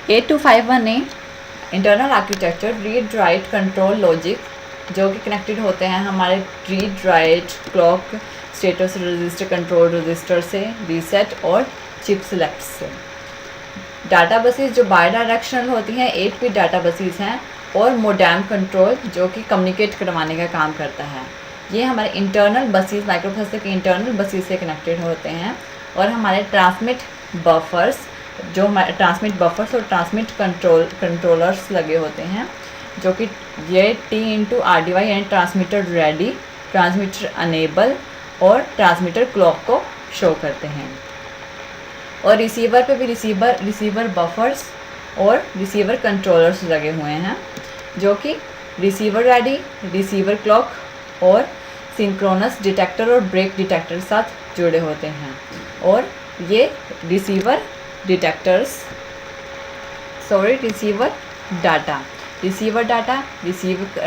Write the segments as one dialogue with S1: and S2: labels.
S1: 8251A internal architecture read write control logic जो कि connected होते हैं हमारे read write clock status register control register से, रीसेट और चिप सेलेक्ट से। डाटा बसेस जो बाई डायरेक्शनल होती हैं 8 बिट डाटा बसेस हैं, और मोडेम कंट्रोल जो कि कम्युनिकेट करवाने का काम करता है। ये हमारे इंटरनल बसेस माइक्रो प्रोसेसर के इंटरनल बसेस से कनेक्टेड होते हैं। और हमारे ट्रांसमिट बफर्स जो हमारे ट्रांसमिट बफर्स और ट्रांसमिट कंट्रोलर्स लगे होते हैं, जो कि ये T/RDY यानी ट्रांसमीटर रेडी, ट्रांसमीटर अनेबल और ट्रांसमीटर क्लॉक को शो करते हैं। और रिसीवर पे भी रिसीवर बफर्स और रिसीवर कंट्रोलर्स लगे हुए हैं, जो कि रिसीवर रेडी, रिसीवर क्लॉक और सिंक्रोनस डिटेक्टर और ब्रेक डिटेक्टर के साथ जुड़े होते हैं। और ये रिसीवर डाटा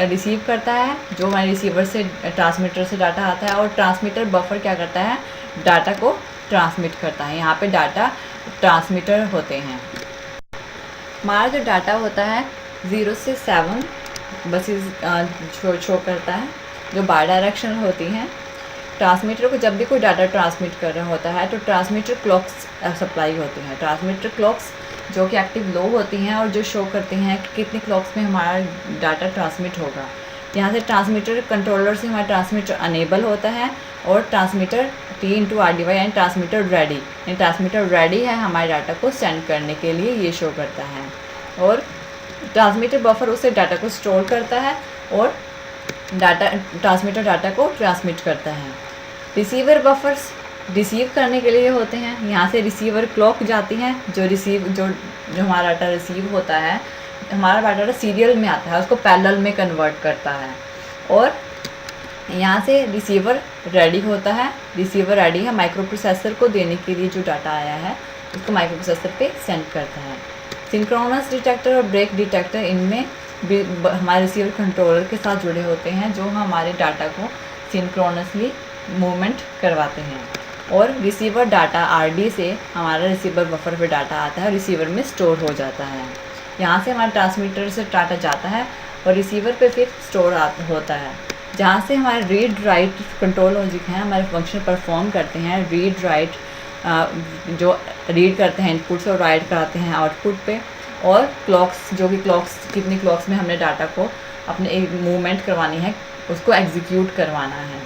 S1: रिसीव करता है, जो हमारे रिसीवर से ट्रांसमीटर से डाटा आता है, और ट्रांसमीटर बफर क्या करता है, डाटा को ट्रांसमिट करता है। यहाँ पे डाटा ट्रांसमीटर होते हैं। हमारा जो डाटा होता है 0 से 7 बसेस शो करता है, जो बाई डायरेक्शनल होती हैं। ट्रांसमीटर को जब भी कोई डाटा ट्रांसमिट कर रहा होता है तो ट्रांसमीटर क्लॉक्स सप्लाई होती हैं। ट्रांसमीटर क्लॉक्स जो कि एक्टिव लो होती हैं और जो शो करती हैं कि कितनी क्लॉक्स में हमारा डाटा ट्रांसमिट होगा। यहाँ से ट्रांसमीटर कंट्रोलर से हमारा ट्रांसमीटर अनेबल होता है, और ट्रांसमीटर T/RDY यानी ट्रांसमीटर रेडी, यानी ट्रांसमीटर रेडी है हमारे डाटा को सेंड करने के लिए, ये शो करता है। और ट्रांसमीटर बफर उससे डाटा को स्टोर करता है और ट्रांसमीटर डाटा को ट्रांसमिट करता है। रिसीवर बफर्स रिसीव करने के लिए होते हैं। यहाँ से रिसीवर क्लॉक जाती है, जो हमारा डाटा रिसीव होता है, हमारा डाटा सीरियल में आता है, उसको पैरेलल में कन्वर्ट करता है। और यहाँ से रिसीवर रेडी होता है। रिसीवर रेडी है माइक्रो प्रोसेसर को देने के लिए, जो डाटा आया है उसको माइक्रो प्रोसेसर पे सेंड करता है। सिंक्रोनस डिटेक्टर और ब्रेक डिटेक्टर इनमें भी हमारे रिसीवर कंट्रोलर के साथ जुड़े होते हैं, जो हमारे डाटा को सिंक्रोनसली मूवमेंट करवाते हैं। और रिसीवर डाटा RD से हमारा रिसीवर बफर पे डाटा आता है और रिसीवर में स्टोर हो जाता है। यहाँ से हमारे ट्रांसमीटर से डाटा जाता है और रिसीवर पे फिर स्टोर होता है, जहाँ से हमारे रीड राइट कंट्रोल लॉजिक हैं हमारे फंक्शन परफॉर्म करते हैं। रीड राइट जो रीड करते हैं इनपुट से और राइट कराते हैं आउटपुट पे। और क्लॉक्स जो कि कितनी क्लॉक्स में हमने डाटा को अपने एक मूवमेंट करवानी है, उसको एग्जीक्यूट करवाना है।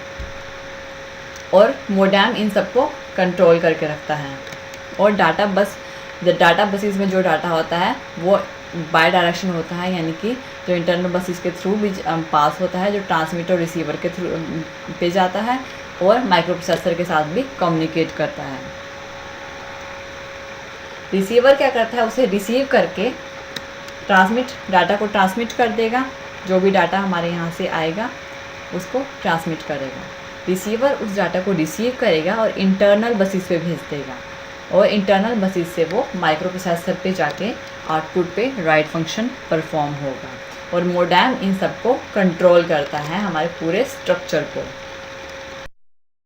S1: और मोडेम इन सबको कंट्रोल करके रखता है। और डाटा बसेस में जो डाटा होता है वो बाई डायरेक्शन होता है, यानी कि जो इंटरनल बसेस के थ्रू भी पास होता है, जो ट्रांसमीटर रिसीवर के थ्रू पे जाता है और माइक्रो प्रोसेसर के साथ भी कम्युनिकेट करता है। रिसीवर क्या करता है, उसे रिसीव करके डाटा को ट्रांसमिट कर देगा। जो भी डाटा हमारे यहाँ से आएगा उसको ट्रांसमिट करेगा। रिसीवर उस डाटा को रिसीव करेगा और इंटरनल बसेस पे भेज देगा, और इंटरनल बसेस से वो माइक्रो प्रोसेसर पे जाके आउटपुट पे राइट फंक्शन परफॉर्म होगा। और मोडेम इन सबको कंट्रोल करता है, हमारे पूरे स्ट्रक्चर को।